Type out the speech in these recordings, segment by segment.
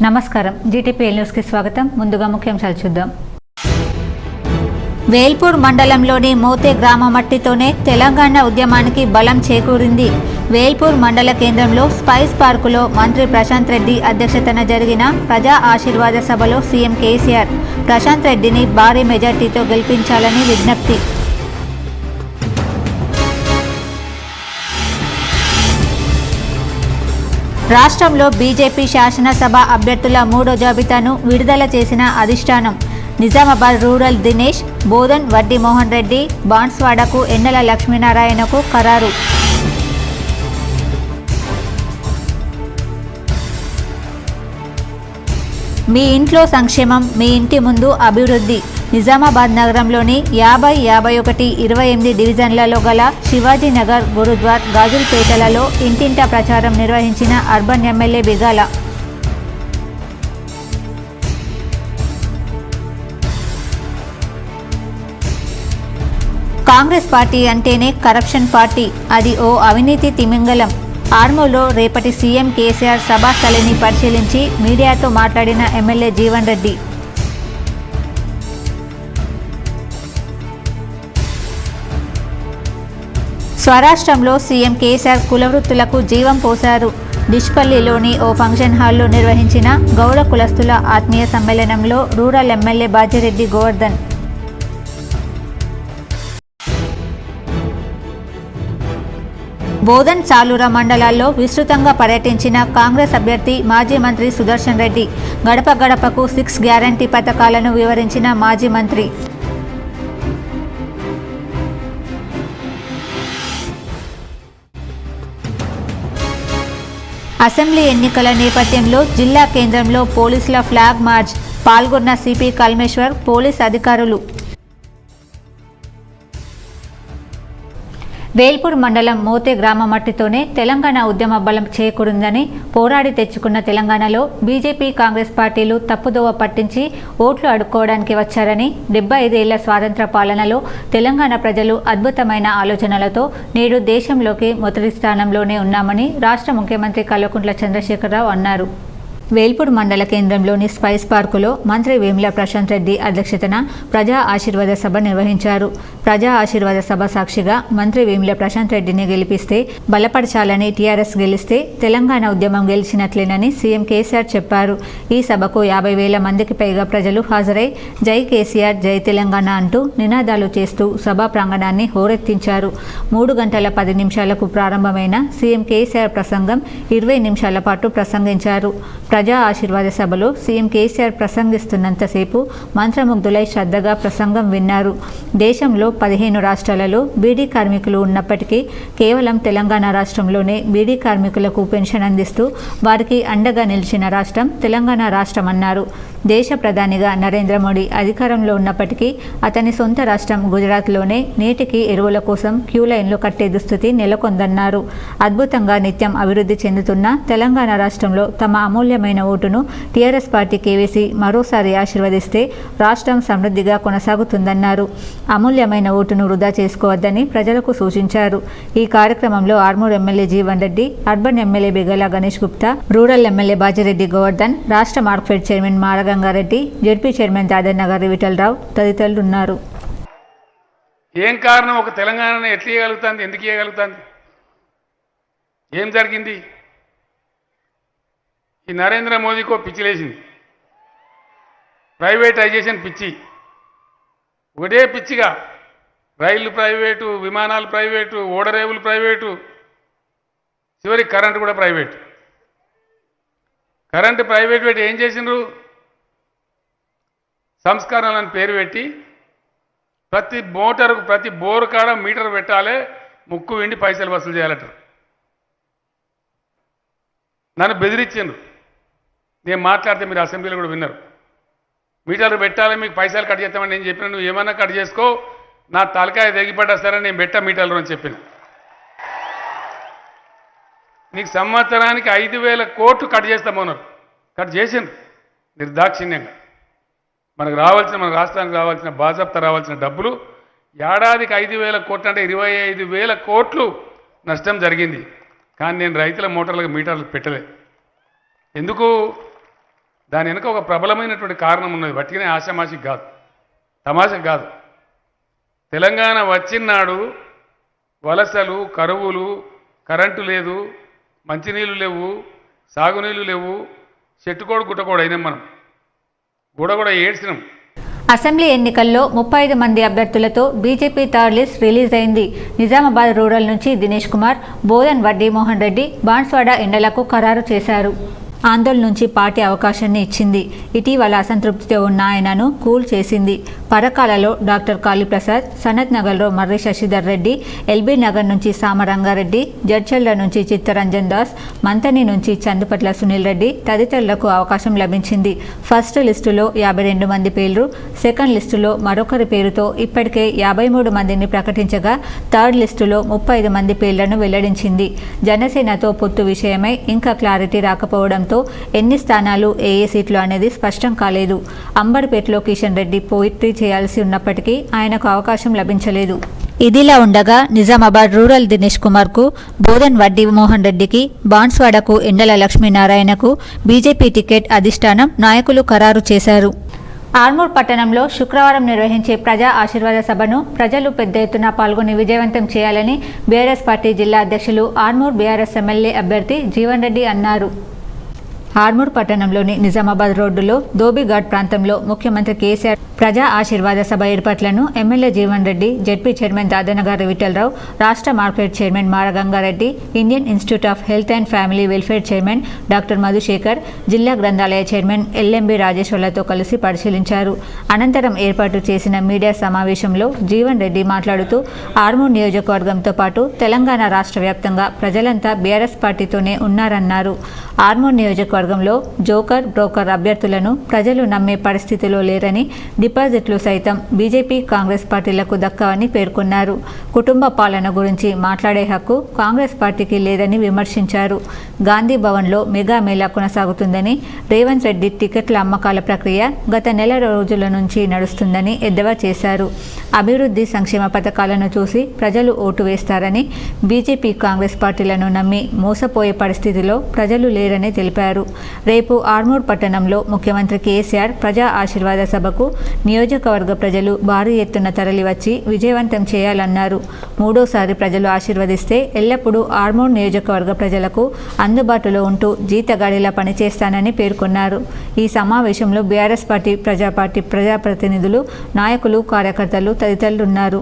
నమస్కారం GTPL news కి స్వాగతం. ముందుగా ముఖ్యాంశాలు చూద్దాం. వేల్పూర్ మండలంలోని మోతే గ్రామ మట్టితోనే తెలంగాణ ఉద్యమానికి బలం చేకూరింది. వేల్పూర్ మండల కేంద్రంలో స్పైస్ పార్కులో మంత్రి ప్రశాంత్ రెడ్డి అధ్యక్షతన జరిగిన ప్రజా ఆశీర్వాద సభలో సీఎం కేసీఆర్ ప్రశాంత్ రెడ్డిని భారీ మెజార్టీతో గెలిపించాలని విజ్ఞప్తి. రాష్ట్రంలో బీజేపీ శాసనసభ అభ్యర్థుల 3వ జాబితాను విడుదల చేసిన అధిష్టానం. నిజామాబాద్ రూరల్ దినేష్, బోధన్ వడ్డీ మోహన్ రెడ్డి, బాన్స్వాడకు ఎన్నెల లక్ష్మీనారాయణకు ఖరారు. మీ ఇంట్లో సంక్షేమం, మీ ఇంటి ముందు అభివృద్ధి. నిజామాబాద్ నగరంలోని 50, 51, 28 డివిజన్లలో గల శివాజీనగర్, గురుద్వార్, గాజుల్పేటలలో ఇంటింటా ప్రచారం నిర్వహించిన urban MLA Bigala. Congress party అంటేనే కరప్షన్ పార్టీ, అది ఓ అవినీతి తిమింగలం. ఆర్మూర్లో రేపటి సీఎం కేసీఆర్ సభాస్థలిని పరిశీలించి మీడియాతో మాట్లాడిన ఎమ్మెల్యే జీవన్ రెడ్డి. స్వరాష్ట్రంలో సీఎం కేసీఆర్ కులవృత్తులకు జీవం పోశారు. డిష్పల్లిలోని ఓ ఫంక్షన్ హాల్లో నిర్వహించిన గౌడ కులస్తుల ఆత్మీయ సమ్మేళనంలో రూరల్ ఎమ్మెల్యే బాజిరెడ్డి గోవర్ధన్. బోధన్, చాలూర మండలాల్లో విస్తృతంగా పర్యటించిన కాంగ్రెస్ అభ్యర్థి మాజీ మంత్రి సుదర్శన్ రెడ్డి. గడప గడపకు 6 గ్యారంటీ పథకాలను వివరించిన మాజీ మంత్రి. అసెంబ్లీ ఎన్నికల నేపథ్యంలో జిల్లా కేంద్రంలో పోలీసుల ఫ్లాగ్ మార్చ్. పాల్గొన్న సిపి కల్మేశ్వర్, పోలీస్ అధికారులు. వేల్పూర్ మండలం మోతే గ్రామ మట్టితోనే తెలంగాణ ఉద్యమ బలం చేకూరిందని, పోరాడి తెచ్చుకున్న తెలంగాణలో బీజేపీ, కాంగ్రెస్ పార్టీలు తప్పుదోవ పట్టించి ఓట్లు అడుక్కోవడానికి వచ్చారని, 75 ఏళ్ల స్వాతంత్ర పాలనలో తెలంగాణ ప్రజలు అద్భుతమైన ఆలోచనలతో నేడు దేశంలోకి మొదటి స్థానంలోనే ఉన్నామని రాష్ట్ర ముఖ్యమంత్రి కల్వకుంట్ల చంద్రశేఖరరావు అన్నారు. వేల్పూర్ మండల కేంద్రంలోని స్పైస్ పార్కులో మంత్రి వేముల ప్రశాంత్ రెడ్డి అధ్యక్షతన ప్రజా ఆశీర్వాద సభ నిర్వహించారు. ప్రజా ఆశీర్వాద సభ సాక్షిగా మంత్రి వేముల ప్రశాంత్ రెడ్డిని గెలిపిస్తే బలపరచాలని, టీఆర్ఎస్ గెలిస్తే తెలంగాణ ఉద్యమం గెలిచినట్లేనని సీఎం కేసీఆర్ చెప్పారు. ఈ సభకు 50,000 మందికి పైగా ప్రజలు హాజరై జై కేసీఆర్, జై తెలంగాణ అంటూ నినాదాలు చేస్తూ సభా ప్రాంగణాన్ని హోరెత్తించారు. 3 గంటల 10 నిమిషాలకు ప్రారంభమైన సీఎం కేసీఆర్ ప్రసంగం 20 నిమిషాల పాటు ప్రసంగించారు. ప్రజా ఆశీర్వాద సభలో సీఎం కేసీఆర్ ప్రసంగిస్తున్నంతసేపు మంత్రముగ్ధులై శ్రద్ధగా ప్రసంగం విన్నారు. దేశంలో 15 రాష్ట్రాలలో బీడీ కార్మికులు ఉన్నప్పటికీ కేవలం తెలంగాణ రాష్ట్రంలోనే బీడీ కార్మికులకు పెన్షన్ అందిస్తూ వారికి అండగా నిలిచిన రాష్ట్రం తెలంగాణ రాష్ట్రం అన్నారు. దేశ ప్రధానిగా నరేంద్ర మోడీ అధికారంలో ఉన్నప్పటికీ అతని సొంత రాష్ట్రం గుజరాత్లోనే నేటికి ఎరువుల కోసం క్యూ లైన్లు కట్టే దుస్థితి నెలకొందన్నారు. అద్భుతంగా నిత్యం అభివృద్ధి చెందుతున్న తెలంగాణ రాష్ట్రంలో తమ అమూల్యమైన ఓటును టీఆర్ఎస్ పార్టీకి వేసి మరోసారి ఆశీర్వదిస్తే రాష్ట్రం సమృద్ధిగా కొనసాగుతుందన్నారు. అమూల్యమైన ఓటును వృధా చేసుకోవద్దని ప్రజలకు సూచించారు. ఈ కార్యక్రమంలో Armoor MLA Jeevan Reddy, urban MLA Bigala Ganesh Gupta, rural MLA Bajireddy Govardhan, రాష్ట్ర market chairman Maragangareddy, ZP chairman Dadar Vittalrao తదితరులు ఉన్నారు. ఏం కారణం ఒక తెలంగాణను ఎట్లా ఇవ్వగలుగుతుంది, ఎందుకు ఇవ్వగలుగుతుంది, ఏం జరిగింది? ఈ నరేంద్ర మోదీకో పిచ్చిలేసింది, ప్రైవేటైజేషన్ పిచ్చి, ఒకటే పిచ్చిగా రైళ్లు ప్రైవేటు, విమానాలు ప్రైవేటు, ఓడరేవులు ప్రైవేటు, చివరికి కరెంటు కూడా ప్రైవేటు. కరెంటు ప్రైవేట్ పెట్టి ఏం చేసిండ్రు? సంస్కరణలను పేరు పెట్టి ప్రతి మోటారుకు, ప్రతి బోరు కాడ మీటర్ పెట్టాలి, ముక్కు వెండి పైసలు వసూలు చేయాలట. నన్ను బెదిరించిండ్రు. నేను మాట్లాడితే మీరు అసెంబ్లీలో కూడా విన్నారు. మీటర్లు పెట్టాలి, మీకు పైసలు కట్ చేస్తామని నేను చెప్పిన, నువ్వు ఏమన్నా కట్ చేసుకో, నా తలకాయ తెగిపడ్డా సరే నేను పెట్టా మీటర్లు అని చెప్పిన. నీకు సంవత్సరానికి 5,000 కోట్లు కట్ చేస్తామన్నారు. కట్ చేసిండ్రు నిర్దాక్షిణ్యంగా. మనకు రావాల్సిన, మన రాష్ట్రానికి రావాల్సిన, బాజాప్తా రావాల్సిన డబ్బులు ఏడాదికి 5,000 కోట్లు అంటే 25,000 కోట్లు నష్టం జరిగింది. కానీ నేను రైతుల మోటార్లకు మీటర్లు పెట్టలే. ఎందుకు? దాని వెనుక ఒక ప్రబలమైనటువంటి కారణం ఉన్నది. వట్టిగానే ఆషామాషికి కాదు, తమాషకు కాదు. తెలంగాణ వచ్చినాడు వలసలు, కరువులు, కరెంటు లేదు, మంచినీళ్ళు లేవు, సాగునీళ్ళు లేవు, చెట్టుకోడు గుట్టకోడు అయినాం మనం, కూడా ఏడ్చినాం. అసెంబ్లీ ఎన్నికల్లో 35 మంది అభ్యర్థులతో బీజేపీ థర్డ్ లిస్ట్ రిలీజ్ అయింది. నిజామాబాద్ రూరల్ నుంచి దినేష్ కుమార్, బోధన్ వడ్డీ మోహన్ రెడ్డి, బాన్స్వాడ ఎండలకు ఖరారు చేశారు. ఆందోళన నుంచి పార్టీ అవకాశాన్ని ఇచ్చింది. ఇటీవల అసంతృప్తితో ఉన్న ఆయనను కూల్ చేసింది. పరకాలలో డాక్టర్ కాళీప్రసాద్, సనత్ నగర్లో మర్రి శశిధర్ రెడ్డి, ఎల్బీ నగర్ నుంచి సామరంగారెడ్డి, జడ్చల్ల నుంచి చిత్తరంజన్ దాస్, మంతని నుంచి చందుపట్ల సునీల్ రెడ్డి తదితరులకు అవకాశం లభించింది. ఫస్ట్ లిస్టులో 52 మంది పేర్లు, సెకండ్ లిస్టులో మరొకరి పేరుతో ఇప్పటికే 53 మందిని ప్రకటించగా థర్డ్ లిస్టులో 35 మంది పేర్లను వెల్లడించింది. జనసేనతో పొత్తు విషయమై ఇంకా క్లారిటీ రాకపోవడంతో ఎన్ని స్థానాలు, ఏ సీట్లు అనేది స్పష్టం కాలేదు. అంబర్పేటలో కిషన్ రెడ్డి పోయిట్రీ చేయాల్సి ఉన్నప్పటికీ ఆయనకు అవకాశం లభించలేదు. ఇదిలా ఉండగా నిజామాబాద్ రూరల్ దినేష్ కుమార్కు, బోధన్ వడ్డీ మోహన్ రెడ్డికి, బాన్స్వాడకు ఎండల లక్ష్మీనారాయణకు బీజేపీ టికెట్ అధిష్టానం నాయకులు ఖరారు చేశారు. ఆర్మూర్ పట్టణంలో శుక్రవారం నిర్వహించే ప్రజా ఆశీర్వాద సభను ప్రజలు పెద్ద ఎత్తున పాల్గొని విజయవంతం చేయాలని బీఆర్ఎస్ పార్టీ జిల్లా అధ్యక్షులు, ఆర్మూర్ బీఆర్ఎస్ ఎమ్మెల్యే అభ్యర్థి జీవన్ రెడ్డి అన్నారు. ఆర్మూర్ పట్టణంలోని నిజామాబాద్ రోడ్డులో ధోబీఘాట్ ప్రాంతంలో ముఖ్యమంత్రి కేసీఆర్ ప్రజా ఆశీర్వాద సభ ఏర్పాట్లను MLA Jeevan Reddy, ZP chairman Dadannagari Vittalrao, రాష్ట్ర market chairman Maragangareddy, Indian institute of health and family welfare chairman doctor Madhusekhar, జిల్లా గ్రంథాలయ చైర్మన్ ఎల్ఎంబి రాజేశ్వర్లతో కలిసి పరిశీలించారు. అనంతరం ఏర్పాటు చేసిన మీడియా సమావేశంలో జీవన్ రెడ్డి మాట్లాడుతూ ఆర్మూర్ నియోజకవర్గంతో పాటు తెలంగాణ రాష్ట్ర వ్యాప్తంగా ప్రజలంతా బీఆర్ఎస్ పార్టీతోనే ఉన్నారన్నారు. ఆర్మూర్ నియోజకవర్గంలో జోకర్, బ్రోకర్ అభ్యర్థులను ప్రజలు నమ్మే పరిస్థితిలో లేరని, డిపాజిట్లు సైతం బీజేపీ, కాంగ్రెస్ పార్టీలకు దక్కవని పేర్కొన్నారు. కుటుంబ పాలన గురించి మాట్లాడే హక్కు కాంగ్రెస్ పార్టీకి లేదని విమర్శించారు. గాంధీ భవన్లో మెగా మేళా కొనసాగుతుందని, రేవంత్ రెడ్డి టికెట్ల అమ్మకాల ప్రక్రియ గత నెల రోజుల నుంచి నడుస్తుందని ఎద్దేవా చేశారు. అభివృద్ధి, సంక్షేమ పథకాలను చూసి ప్రజలు ఓటు వేస్తారని, బీజేపీ, కాంగ్రెస్ పార్టీలను నమ్మి మోసపోయే పరిస్థితిలో ప్రజలు లేరని తెలిపారు. రేపు ఆర్మూర్ పట్టణంలో ముఖ్యమంత్రి కేసీఆర్ ప్రజా ఆశీర్వాద సభకు నియోజకవర్గ ప్రజలు భారీ ఎత్తున తరలివచ్చి విజయవంతం చేయాలన్నారు. మూడోసారి ప్రజలు ఆశీర్వదిస్తే ఎల్లప్పుడూ ఆర్మూర్ నియోజకవర్గ ప్రజలకు అందుబాటులో ఉంటూ జీతగాడిలా పనిచేస్తానని పేర్కొన్నారు. ఈ సమావేశంలో బీఆర్ఎస్ పార్టీ, ప్రజాప్రతినిధులు, నాయకులు, కార్యకర్తలు తదితరులున్నారు.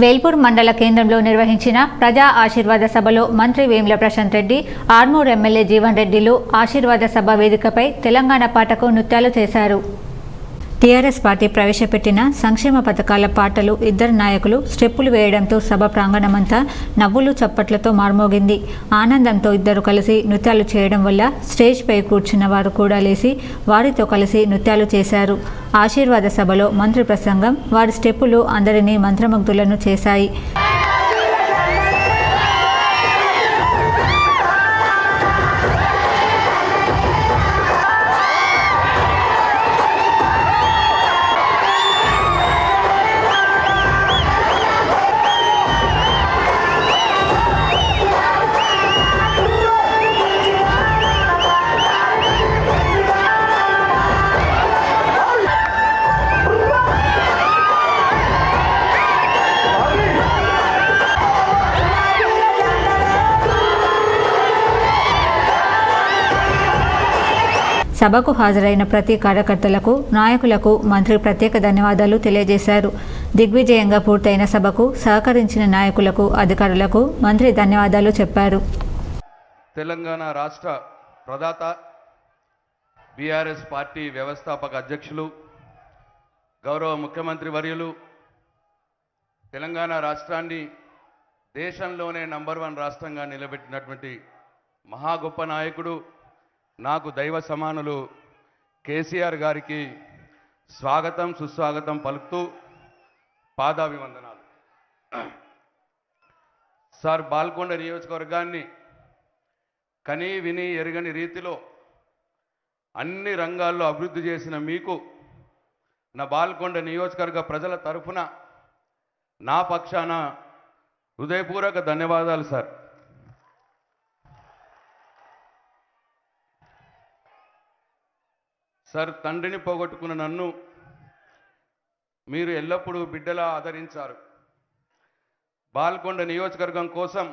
వేల్పూర్ మండల కేంద్రంలో నిర్వహించిన ప్రజా ఆశీర్వాద సభలో మంత్రి వేముల ప్రశాంత్ రెడ్డి, ఆర్మూర్ ఎమ్మెల్యే జీవన్ రెడ్డిలు ఆశీర్వాద సభ వేదికపై తెలంగాణ పాటకు నృత్యాలు చేశారు. టీఆర్ఎస్ పార్టీ ప్రవేశపెట్టిన సంక్షేమ పథకాల పాటలు ఇద్దరు నాయకులు స్టెప్పులు వేయడంతో సభ ప్రాంగణమంతా నవ్వులు, చప్పట్లతో మార్మోగింది. ఆనందంతో ఇద్దరు కలిసి నృత్యాలు చేయడం వల్ల స్టేజ్పై కూర్చున్న వారు కూడా లేచి వారితో కలిసి నృత్యాలు చేశారు. ఆశీర్వాద సభలో మంత్రి ప్రసంగం, వారి స్టెప్పులు అందరినీ మంత్రముగ్ధులను చేశాయి. సభకు హాజరైన ప్రతి కార్యకర్తలకు, నాయకులకు మంత్రి ప్రత్యేక ధన్యవాదాలు తెలియజేశారు. దిగ్విజయంగా పూర్తయిన సభకు సహకరించిన నాయకులకు, అధికారులకు మంత్రి ధన్యవాదాలు చెప్పారు. తెలంగాణ రాష్ట్ర ప్రదాత, బీఆర్ఎస్ పార్టీ వ్యవస్థాపక అధ్యక్షులు, గౌరవ ముఖ్యమంత్రి వర్యులు, తెలంగాణ రాష్ట్రాన్ని దేశంలోనే నంబర్ 1 రాష్ట్రంగా నిలబెట్టినటువంటి మహా గొప్ప నాయకుడు, నాకు దైవ సమానులు కేసీఆర్ గారికి స్వాగతం, సుస్వాగతం పలుకుతూ పాదాభివందనాలు. సార్, బాల్కొండ నియోజకవర్గాన్ని కనీ విని ఎరగని రీతిలో అన్ని రంగాల్లో అభివృద్ధి చేసిన మీకు నా బాల్కొండ నియోజకవర్గ ప్రజల తరఫున నా పక్షాన హృదయపూర్వక ధన్యవాదాలు సార్. సార్, తండ్రిని పోగొట్టుకున్న నన్ను మీరు ఎల్లప్పుడూ బిడ్డలా ఆదరించారు. బాల్కొండ నియోజకవర్గం కోసం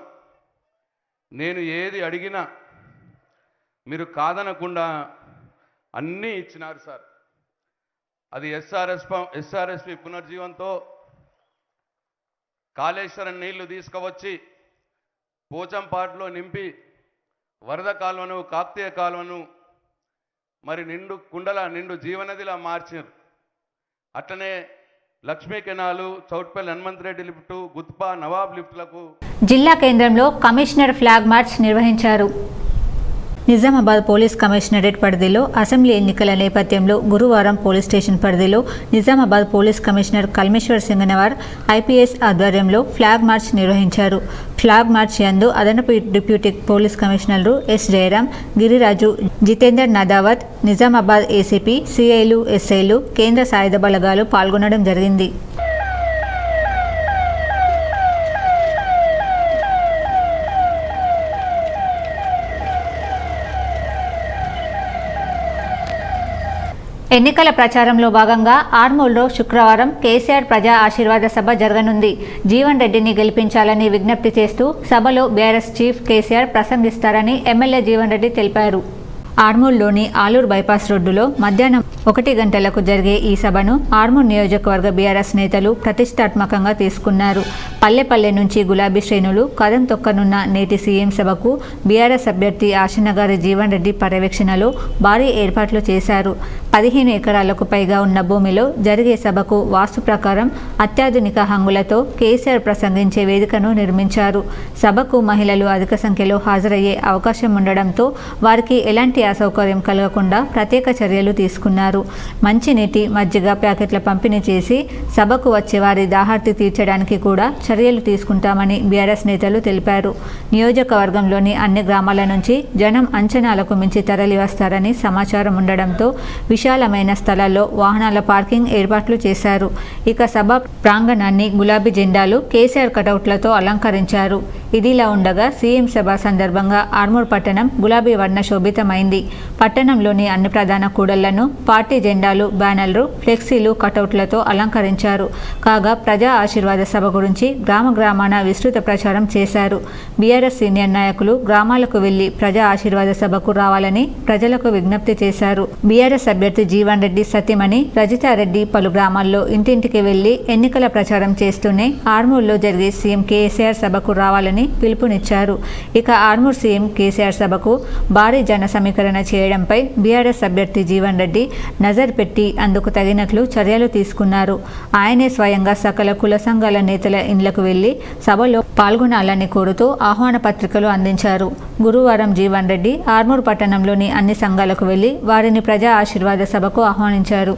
నేను ఏది అడిగినా మీరు కాదనకుండా అన్నీ ఇచ్చినారు సార్. అది ఎస్ఆర్ఎస్పి పునర్జీవంతో కాళేశ్వరం నీళ్లు తీసుకువచ్చి పోచంపాటులో నింపి వరద కాలువను, కాకతీయ కాలువను మరి నిండు జీవనదిలా మార్చారు. అట్లనే లక్ష్మీ కెనాలు, చౌట్పల్లి హనుమంతరెడ్డి లిఫ్టు, గుత్పా, నవాబ్ లిఫ్టులకు జిల్లా కేంద్రంలో కమిషనర్ ఫ్లాగ్ మార్చ్ నిర్వహించారు. నిజామాబాద్ పోలీస్ కమిషనరేట్ పరిధిలో అసెంబ్లీ ఎన్నికల నేపథ్యంలో గురువారం పోలీస్ స్టేషన్ పరిధిలో Nizamabad police commissioner Kalmeshwar Singenavar IPS ఆధ్వర్యంలో ఫ్లాగ్ మార్చ్ నిర్వహించారు. ఫ్లాగ్ మార్చ్ యందు అదనపు డిప్యూటీ పోలీస్ కమిషనర్లు ఎస్ జయరాం, గిరిరాజు, జితేందర్ నదావత్, నిజామాబాద్ ఏసీపీ, సిఐలు, ఎస్ఐలు, కేంద్ర సాయుధ బలగాలు పాల్గొనడం జరిగింది. ఎన్నికల ప్రచారంలో భాగంగా ఆర్మూర్లో శుక్రవారం కేసీఆర్ ప్రజా ఆశీర్వాద సభ జరగనుంది. జీవన్ రెడ్డిని గెలిపించాలని విజ్ఞప్తి చేస్తూ సభలో బీఆర్ఎస్ చీఫ్ కేసీఆర్ ప్రసంగిస్తారని ఎమ్మెల్యే జీవన్ రెడ్డి తెలిపారు. ఆర్మూర్లోని ఆలూరు బైపాస్ రోడ్డులో మధ్యాహ్నం 1 గంటలకు జరిగే ఈ సభను ఆర్మూర్ నియోజకవర్గ బీఆర్ఎస్ నేతలు ప్రతిష్టాత్మకంగా తీసుకున్నారు. పల్లెపల్లె నుంచి గులాబీ శ్రేణులు కదం తొక్కనున్న నేటి సీఎం సభకు బీఆర్ఎస్ అభ్యర్థి ఆశనగారి జీవన్ రెడ్డి పర్యవేక్షణలో భారీ ఏర్పాట్లు చేశారు. 15 ఎకరాలకు పైగా ఉన్న భూమిలో జరిగే సభకు వాస్తు ప్రకారం అత్యాధునిక హంగులతో కేసీఆర్ ప్రసంగించే వేదికను నిర్మించారు. సభకు మహిళలు అధిక సంఖ్యలో హాజరయ్యే అవకాశం ఉండడంతో వారికి ఎలాంటి అసౌకర్యం కలగకుండా ప్రత్యేక చర్యలు తీసుకున్నారు. మంచినీటి, మజ్జిగ ప్యాకెట్ల పంపిణీ చేసి సభకు వచ్చే వారి దాహార్తి తీర్చడానికి కూడా చర్యలు తీసుకుంటామని బీఆర్ఎస్ నేతలు తెలిపారు. నియోజకవర్గంలోని అన్ని గ్రామాల నుంచి జనం అంచనాలకు మించి తరలి వస్తారని సమాచారం ఉండడంతో విశాలమైన స్థలాల్లో వాహనాల పార్కింగ్ ఏర్పాట్లు చేశారు. ఇక సభ ప్రాంగణాన్ని గులాబీ జెండాలు, కేసీఆర్ కటౌట్లతో అలంకరించారు. ఇదిలా ఉండగా సీఎం సభ సందర్భంగా ఆర్మూర్ పట్టణం గులాబీ వర్ణ శోభితమైంది. పట్టణంలోని అన్ని ప్రధాన కూడళ్లను పార్టీ జెండాలు, బ్యానర్లు, ఫ్లెక్సీలు, కటౌట్లతో అలంకరించారు. కాగా ప్రజా ఆశీర్వాద సభ గురించి గ్రామాన విస్తృత ప్రచారం చేశారు. బీఆర్ఎస్ సీనియర్ నాయకులు గ్రామాలకు వెళ్లి ప్రజా ఆశీర్వాద సభకు రావాలని ప్రజలకు విజ్ఞప్తి చేశారు. బీఆర్ఎస్ అభ్యర్థి జీవన్ రెడ్డి సతీమణి రజితారెడ్డి పలు గ్రామాల్లో ఇంటింటికి వెళ్లి ఎన్నికల ప్రచారం చేస్తూనే ఆర్మూర్లో జరిగే సీఎం కేసీఆర్ సభకు రావాలని పిలుపునిచ్చారు. ఇక ఆర్మూర్ సీఎం కేసీఆర్ సభకు భారీ జన సమీకరణ చేయడంపై బీఆర్ఎస్ అభ్యర్థి జీవన్ రెడ్డి నజర్ పెట్టి అందుకు తగినట్లు చర్యలు తీసుకున్నారు. ఆయనే స్వయంగా సకల కుల సంఘాల నేతల ఇండ్లకు వెళ్లి సభలో పాల్గొనాలని కోరుతూ ఆహ్వాన పత్రికలు అందించారు. గురువారం జీవన్ రెడ్డి ఆర్మూర్ పట్టణంలోని అన్ని సంఘాలకు వెళ్లి వారిని ప్రజా ఆశీర్వాద సభకు ఆహ్వానించారు.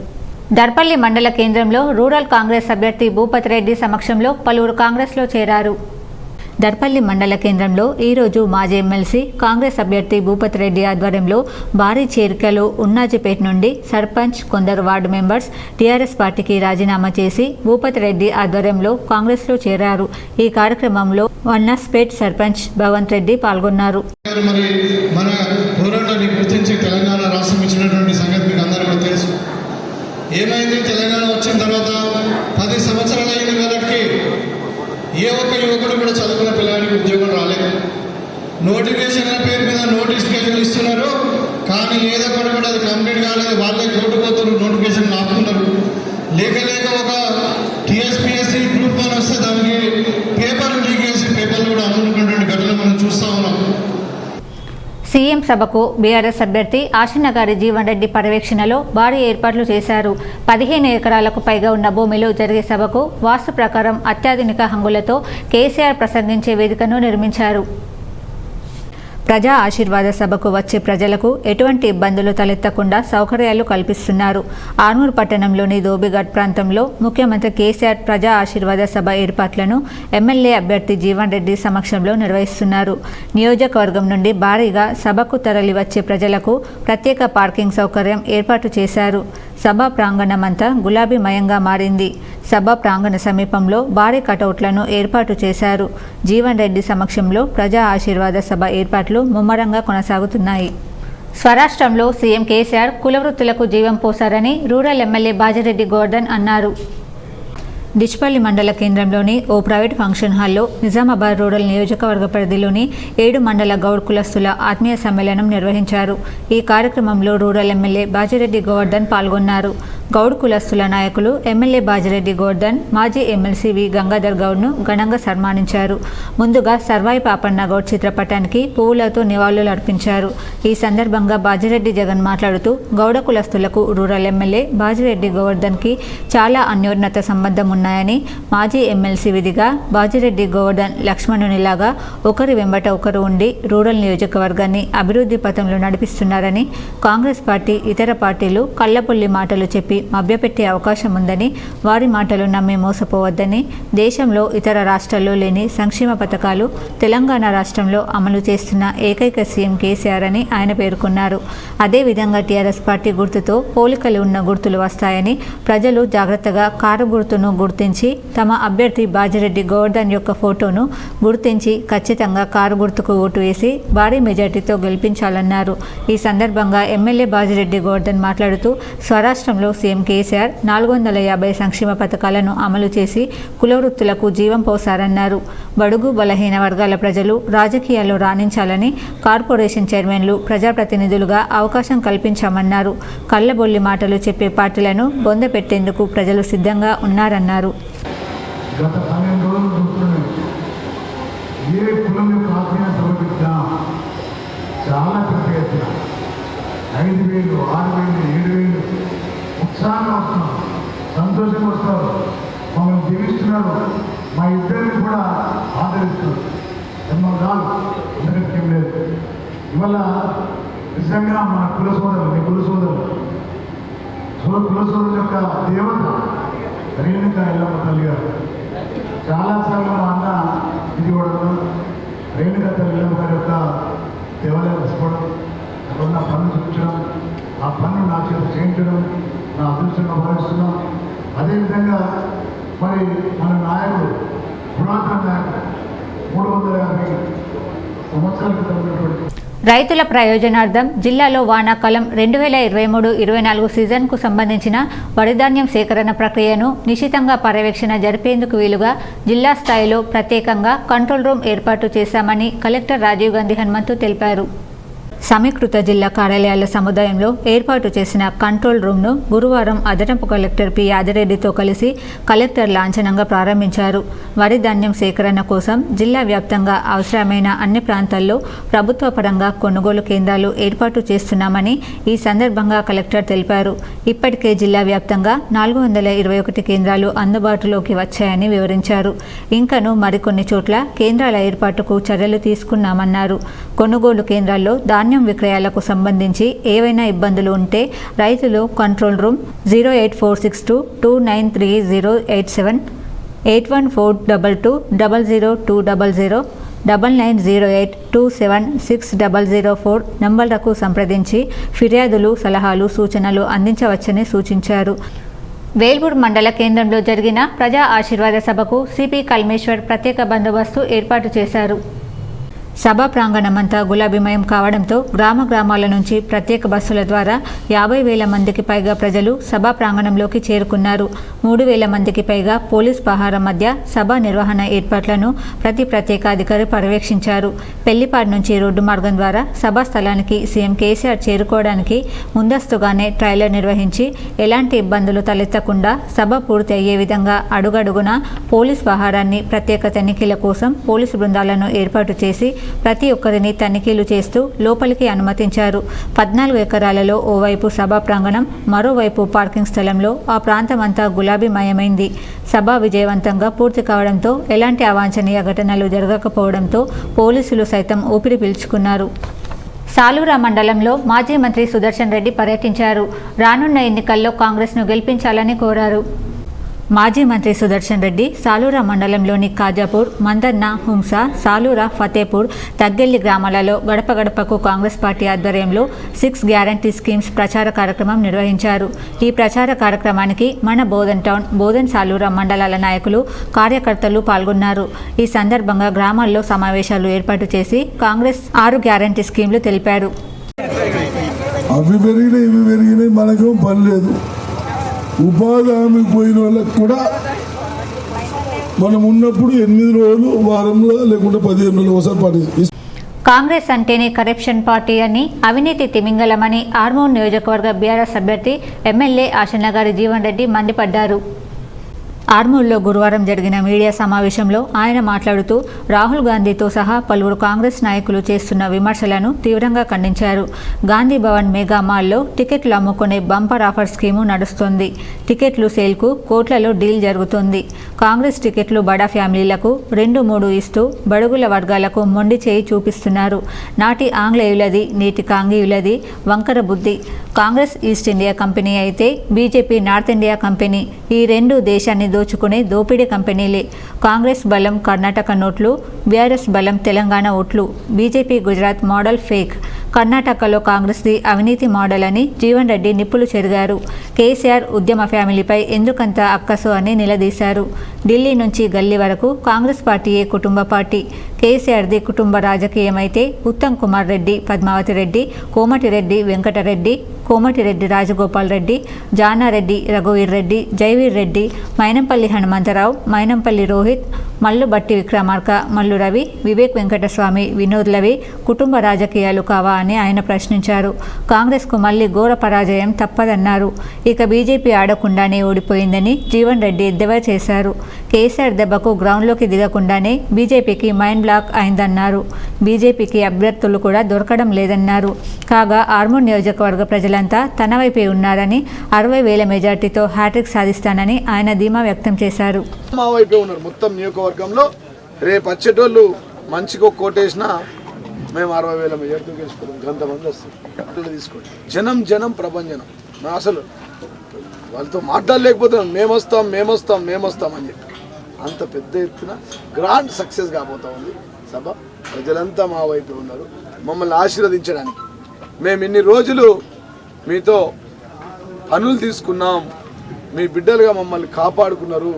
దర్పల్లి మండల కేంద్రంలో రూరల్ కాంగ్రెస్ అభ్యర్థి భూపతి రెడ్డి సమక్షంలో పలువురు కాంగ్రెస్లో చేరారు. దర్పల్లి మండల కేంద్రంలో ఈరోజు మాజీ ఎమ్మెల్సీ కాంగ్రెస్ అభ్యర్థి భూపతి రెడ్డి ఆధ్వర్యంలో భారీ చేరికలు ఉన్నాజిపేట నుండి సర్పంచ్, కొందరు వార్డు మెంబర్స్ టీఆర్ఎస్ పార్టీకి రాజీనామా చేసి భూపతి రెడ్డి ఆధ్వర్యంలో కాంగ్రెస్లో చేరారు. ఈ కార్యక్రమంలో వన్నాస్పేట్ సర్పంచ్ భవంత్ రెడ్డి పాల్గొన్నారు. ఏమైంది, తెలంగాణ వచ్చిన తర్వాత 10 సంవత్సరాలు అయిన వాళ్ళకి ఏ ఒక్క యువకుడు కూడా చదువుకున్న పిల్లవాడికి ఉద్యోగం రాలేదు. నోటిఫికేషన్ల పేరు మీద నోటిఫికేషన్లు ఇస్తున్నారు, కానీ ఏదో ఒకటి కూడా అది కంప్లీట్ కాలేదు. వాళ్ళే కోటుపోతున్నారు, నోటిఫికేషన్లు ఆపుతున్నారు. లేక ఒక టీఎస్పీఎస్సీ గ్రూప్ 1 వస్తే దానికి పేపర్లు లీకేసి పేపర్లు కూడా అమ్ముకున్నటువంటి ఘటనలు మనం చూస్తూ ఉన్నాం. సీఎం సభకు బీఆర్ఎస్ అభ్యర్థి ఆశనగారి జీవన్ రెడ్డి పర్యవేక్షణలో భారీ ఏర్పాట్లు చేశారు. 15 ఎకరాలకు పైగా ఉన్న భూమిలో జరిగే సభకు వాస్తు ప్రకారం అత్యాధునిక హంగులతో కేసీఆర్ ప్రసంగించే వేదికను నిర్మించారు. ప్రజా ఆశీర్వాద సభకు వచ్చే ప్రజలకు ఎటువంటి ఇబ్బందులు తలెత్తకుండా సౌకర్యాలు కల్పిస్తున్నారు. ఆర్మూర్ పట్టణంలోని దోబిఘాట్ ప్రాంతంలో ముఖ్యమంత్రి కేసీఆర్ ప్రజా ఆశీర్వాద సభ ఏర్పాట్లను ఎమ్మెల్యే అభ్యర్థి జీవన్ రెడ్డి సమక్షంలో నిర్వహిస్తున్నారు. నియోజకవర్గం నుండి భారీగా సభకు తరలి వచ్చే ప్రజలకు ప్రత్యేక పార్కింగ్ సౌకర్యం ఏర్పాటు చేశారు. సభ ప్రాంగణమంతా గులాబీమయంగా మారింది. సభ ప్రాంగణ సమీపంలో భారీ కటౌట్లను ఏర్పాటు చేశారు. జీవన్ రెడ్డి సమక్షంలో ప్రజా ఆశీర్వాద సభ ఏర్పాట్లు ముమ్మరంగా కొనసాగుతున్నాయి. స్వరాష్ట్రంలో సీఎం కేసీఆర్ కులవృత్తులకు జీవం పోశారని రూరల్ ఎమ్మెల్యే బాజిరెడ్డి గోవర్ధన్ అన్నారు. డిచ్పల్లి మండల కేంద్రంలోని ఓ ప్రైవేట్ ఫంక్షన్ హాల్లో నిజామాబాద్ రూరల్ నియోజకవర్గ పరిధిలోని 7 మండల గౌడ్ కులస్తుల ఆత్మీయ సమ్మేళనం నిర్వహించారు. ఈ కార్యక్రమంలో రూరల్ ఎమ్మెల్యే బాజిరెడ్డి గోవర్ధన్ పాల్గొన్నారు. గౌడ్ కులస్తుల నాయకులు ఎమ్మెల్యే బాజిరెడ్డి గోవర్ధన్ మాజీ ఎమ్మెల్సీ వి గంగాధర్ గౌడ్ను ఘనంగా సన్మానించారు. ముందుగా సర్వాయి పాపన్న గౌడ్ చిత్రపటానికి పువ్వులతో నివాళులు అర్పించారు. ఈ సందర్భంగా బాజిరెడ్డి జగన్ మాట్లాడుతూ గౌడ కులస్తులకు రూరల్ ఎమ్మెల్యే బాజిరెడ్డి గోవర్ధన్కి చాలా అన్యోన్యత సంబంధం ఉన్నాయని, మాజీ ఎమ్మెల్సీ విధిగా బాజిరెడ్డి గోవర్ధన్ లక్ష్మణునిలాగా ఒకరి వెంబట ఒకరు ఉండి రూరల్ నియోజకవర్గాన్ని అభివృద్ధి పథంలో నడిపిస్తున్నారని, కాంగ్రెస్ పార్టీ ఇతర పార్టీలు కళ్ళపుల్లి మాటలు చెప్పి మభ్యపెట్టే అవకాశం ఉందని, వారి మాటలు నమ్మి మోసపోవద్దని, దేశంలో ఇతర రాష్ట్రాల్లో లేని సంక్షేమ పథకాలు తెలంగాణ రాష్ట్రంలో అమలు చేస్తున్న ఏకైక సీఎం కేసీఆర్ అని ఆయన పేర్కొన్నారు. అదేవిధంగా టీఆర్ఎస్ పార్టీ గుర్తుతో పోలికలు ఉన్న గుర్తులు వస్తాయని, ప్రజలు జాగ్రత్తగా కారు గుర్తును గుర్తించి తమ అభ్యర్థి బాజిరెడ్డి గోవర్ధన్ యొక్క ఫోటోను గుర్తించి ఖచ్చితంగా కారు గుర్తుకు ఓటు వేసి భారీ మెజార్టీతో గెలిపించాలన్నారు. ఈ సందర్భంగా ఎమ్మెల్యే బాజిరెడ్డి గోవర్ధన్ మాట్లాడుతూ స్వరాష్ట్రంలో సీఎం కేసీఆర్ 450 సంక్షేమ పథకాలను అమలు చేసి కులవృత్తులకు జీవం పోశారన్నారు. బడుగు బలహీన వర్గాల ప్రజలు రాజకీయాల్లో రాణించాలని కార్పొరేషన్ చైర్మన్లు ప్రజాప్రతినిధులుగా అవకాశం కల్పించామన్నారు. కళ్ళబొల్లి మాటలు చెప్పే పార్టీలను బొందపెట్టేందుకు ప్రజలు సిద్ధంగా ఉన్నారన్నారు. గత 12 రోజులు చూస్తున్నాయి. ఏ కులం యొక్క ఆత్మీయ సమర్పించినా చాలా పెద్ద ఎత్తున 5,000, 6,000, 7,000 ఉత్సాహంగా వస్తున్నాం, సంతోషంగా వస్తారు, మమ్మల్ని జీవిస్తున్నారు, మా ఇద్దరిని కూడా ఆదరిస్తున్నారు. కాదు అందరికీ లేదు. ఇవాళ నిజంగా మన కుల సోదరులు, మీ కుల సోదరుల యొక్క దేవత రేణుక ఎల్లమ్మ తల్లి గారు చాలాసార్లు మా అన్న ఇది కూడా రేణుక తల్లి ఎల్లమ్మ గారి యొక్క దేవాలయం తీసుకోవడం, అక్కడ ఉన్న పన్ను చూపించడం, ఆ పన్ను నా చేత చేయించడం నా అదృష్టంగా భావిస్తున్నాం. అదేవిధంగా మరి మన నాయకుడు, పురాతన నాయకుడు 350 సంవత్సరాల క్రితం ఉన్నటువంటి రైతుల ప్రయోజనార్థం జిల్లాలో వానాకాలం 2023-24 సీజన్కు సంబంధించిన వరిధాన్యం సేకరణ ప్రక్రియను నిశితంగా పర్యవేక్షణ జరిపేందుకు వీలుగా జిల్లా స్థాయిలో ప్రత్యేకంగా కంట్రోల్ రూమ్ ఏర్పాటు చేశామని కలెక్టర్ రాజీవ్ గాంధీ హనుమంతు తెలిపారు. సమీకృత జిల్లా కార్యాలయాల సముదాయంలో ఏర్పాటు చేసిన కంట్రోల్ రూమ్ను గురువారం అదనపు కలెక్టర్ పి యాదిరెడ్డితో కలిసి కలెక్టర్ లాంఛనంగా ప్రారంభించారు. వరి ధాన్యం సేకరణ కోసం జిల్లా వ్యాప్తంగా అవసరమైన అన్ని ప్రాంతాల్లో ప్రభుత్వ పరంగా కొనుగోలు కేంద్రాలు ఏర్పాటు చేస్తున్నామని ఈ సందర్భంగా కలెక్టర్ తెలిపారు. ఇప్పటికే జిల్లా వ్యాప్తంగా 421 కేంద్రాలు అందుబాటులోకి వచ్చాయని వివరించారు. ఇంకను మరికొన్ని చోట్ల కేంద్రాల ఏర్పాటుకు చర్యలు తీసుకున్నామన్నారు. కొనుగోలు కేంద్రాల్లో ధాన్యం విక్రయాలకు సంబంధించి ఏవైనా ఇబ్బందులు ఉంటే రైతులు కంట్రోల్ రూమ్ 08462293087, 8142200200, 9908276004 నంబర్లకు సంప్రదించి ఫిర్యాదులు, సలహాలు, సూచనలు అందించవచ్చని సూచించారు. వేల్పూర్ మండల కేంద్రంలో జరిగిన ప్రజా ఆశీర్వాద సభకు సిపి కల్మేశ్వర్ ప్రత్యేక బందోబస్తు ఏర్పాటు చేశారు. సభా ప్రాంగణమంతా గులాబీమయం కావడంతో గ్రామాల నుంచి ప్రత్యేక బస్సుల ద్వారా 50,000 మందికి పైగా ప్రజలు సభా ప్రాంగణంలోకి చేరుకున్నారు. 3,000 మందికి పైగా పోలీస్ పహారా మధ్య సభా నిర్వహణ ఏర్పాట్లను ప్రతి ప్రత్యేకాధికారి పర్యవేక్షించారు. పెళ్లిపాడు నుంచి రోడ్డు మార్గం ద్వారా సభా స్థలానికి సీఎం కేసీఆర్ చేరుకోవడానికి ముందస్తుగానే ట్రైలర్ నిర్వహించి ఎలాంటి ఇబ్బందులు తలెత్తకుండా సభ పూర్తి అయ్యే విధంగా అడుగడుగునా పోలీస్ పహారాన్ని, ప్రత్యేక తనిఖీల కోసం పోలీసు బృందాలను ఏర్పాటు చేసి ప్రతి ఒక్కరిని తనిఖీలు చేస్తూ లోపలికి అనుమతించారు. 14 ఎకరాలలో ఓవైపు సభా ప్రాంగణం, మరోవైపు పార్కింగ్ స్థలంలో ఆ ప్రాంతమంతా గులాబీమయమైంది. సభ విజయవంతంగా పూర్తి కావడంతో ఎలాంటి అవాంఛనీయ ఘటనలు జరగకపోవడంతో పోలీసులు సైతం ఊపిరి పీల్చుకున్నారు. సాలూరా మండలంలో మాజీ మంత్రి సుదర్శన్ రెడ్డి పర్యటించారు. రానున్న ఎన్నికల్లో కాంగ్రెస్ను గెలిపించాలని కోరారు. మాజీ మంత్రి సుదర్శన్ రెడ్డి సాలూరా మండలంలోని కాజాపూర్, మందన్న, హుంస, సాలూరా, ఫతేపూర్, తగ్గెల్లి గ్రామాలలో గడప గడపకు కాంగ్రెస్ పార్టీ ఆధ్వర్యంలో 6 గ్యారంటీ స్కీమ్స్ ప్రచార కార్యక్రమం నిర్వహించారు. ఈ ప్రచార కార్యక్రమానికి మన బోధన్ టౌన్, బోధన్, సాలూరా మండలాల నాయకులు, కార్యకర్తలు పాల్గొన్నారు. ఈ సందర్భంగా గ్రామాల్లో సమావేశాలు ఏర్పాటు చేసి కాంగ్రెస్ 6 గ్యారంటీ స్కీమ్లు తెలిపారు. అవి పెరిగినాయి ఇవి పెరిగినాయి మనకేం పని లేదు. ఉపాధి హామీ పోయిన వాళ్ళకి కూడా మనం ఉన్నప్పుడు 8 రోజులు వారంలో లేకుంటే 15 రోజులు ఒకసారి పని. కాంగ్రెస్ అంటేనే కరప్షన్ పార్టీ అని, అవినీతి తిమింగలమని ఆర్మూర్ నియోజకవర్గ బీఆర్ఎస్ అభ్యర్థి ఎమ్మెల్యే ఆశన్నగారి జీవన్ రెడ్డి మండిపడ్డారు. ఆర్మూర్లో గురువారం జరిగిన మీడియా సమావేశంలో ఆయన మాట్లాడుతూ రాహుల్ గాంధీతో సహా పలువురు కాంగ్రెస్ నాయకులు చేస్తున్న విమర్శలను తీవ్రంగా ఖండించారు. గాంధీ భవన్ మెగా మాల్లో టికెట్లు అమ్ముకునే బంపర్ ఆఫర్ స్కీము నడుస్తోంది. టికెట్లు సేల్కు కోట్లలో డీల్ జరుగుతోంది. కాంగ్రెస్ టికెట్లు బడా ఫ్యామిలీలకు 2-3 ఇస్తూ బడుగుల వర్గాలకు మొండి చేయి చూపిస్తున్నారు. నాటి ఆంగ్లేయులది, నేటి కాంగీయులది వంకర బుద్ధి. కాంగ్రెస్ ఈస్ట్ ఇండియా కంపెనీ అయితే బీజేపీ నార్త్ ఇండియా కంపెనీ. ఈ రెండు దేశాన్ని దోచుకునే దోపిడీ కంపెనీలే. కాంగ్రెస్ బలం కర్ణాటక నోట్లు, బీఆర్ఎస్ బలం తెలంగాణ ఓట్లు. BJP Gujarat model fake. కర్ణాటకలో కాంగ్రెస్ది అవినీతి మోడల్ అని జీవన్ రెడ్డి నిప్పులు చెరిగారు. కేసీఆర్ ఉద్యమ ఫ్యామిలీపై ఎందుకంత అక్కసు అని నిలదీశారు. ఢిల్లీ నుంచి గల్లీ వరకు కాంగ్రెస్ పార్టీయే కుటుంబ పార్టీ. కేసీఆర్ది కుటుంబ రాజకీయమైతే ఉత్తమ్ కుమార్ రెడ్డి, పద్మావతి రెడ్డి, కోమటిరెడ్డి వెంకటరెడ్డి, కోమటిరెడ్డి రాజగోపాల్ రెడ్డి, జానారెడ్డి, రఘువీర్ రెడ్డి, జైవీర్ రెడ్డి, మైనంపల్లి హనుమంతరావు, మైనంపల్లి రోహిత్, మల్లు బట్టి విక్రమార్క, మల్లు రవి, వివేక్ వెంకటస్వామి, వినోద్ లవి కుటుంబ రాజకీయాలు కావా అని ఆయన ప్రశ్నించారు. కాంగ్రెస్కు మళ్లీ ఘోర పరాజయం తప్పదన్నారు. ఇక బీజేపీ ఆడకుండానే ఓడిపోయిందని జీవన్ రెడ్డి ఎద్దేవా చేశారు. కేసీఆర్ దెబ్బకు గ్రౌండ్లోకి దిగకుండానే బీజేపీకి మైండ్ బ్లాక్ అయిందన్నారు. బీజేపీకి అభ్యర్థులు కూడా దొరకడం లేదన్నారు. కాగా ఆర్మూర్ నియోజకవర్గ ప్రజలంతా తన వైపే ఉన్నారని 60,000 మెజార్టీతో హ్యాట్రిక్ సాధిస్తానని ఆయన ధీమా వ్యక్తం చేశారు. మా వైపే ఉన్నారు మొత్తం నియోజకవర్గంలో. రేపు వచ్చేటోళ్ళు మంచిగా కోటేసినా మేము 60,000 మెజార్టీ గెలుచుకుంటాం. కొంతమంది వస్తారు తీసుకోండి. జనం ప్రభంజనం. అసలు వాళ్ళతో మాట్లాడలేకపోతున్నాం. మేమొస్తాం అని చెప్పి అంత పెద్ద ఎత్తున గ్రాండ్ సక్సెస్ కాబోతా ఉంది సభ. ప్రజలంతా మా వైపు ఉన్నారు మమ్మల్ని ఆశీర్వదించడానికి. మేము ఇన్ని రోజులు మీతో పనులు తీసుకున్నాం, మీ బిడ్డలుగా మమ్మల్ని కాపాడుకున్నారు.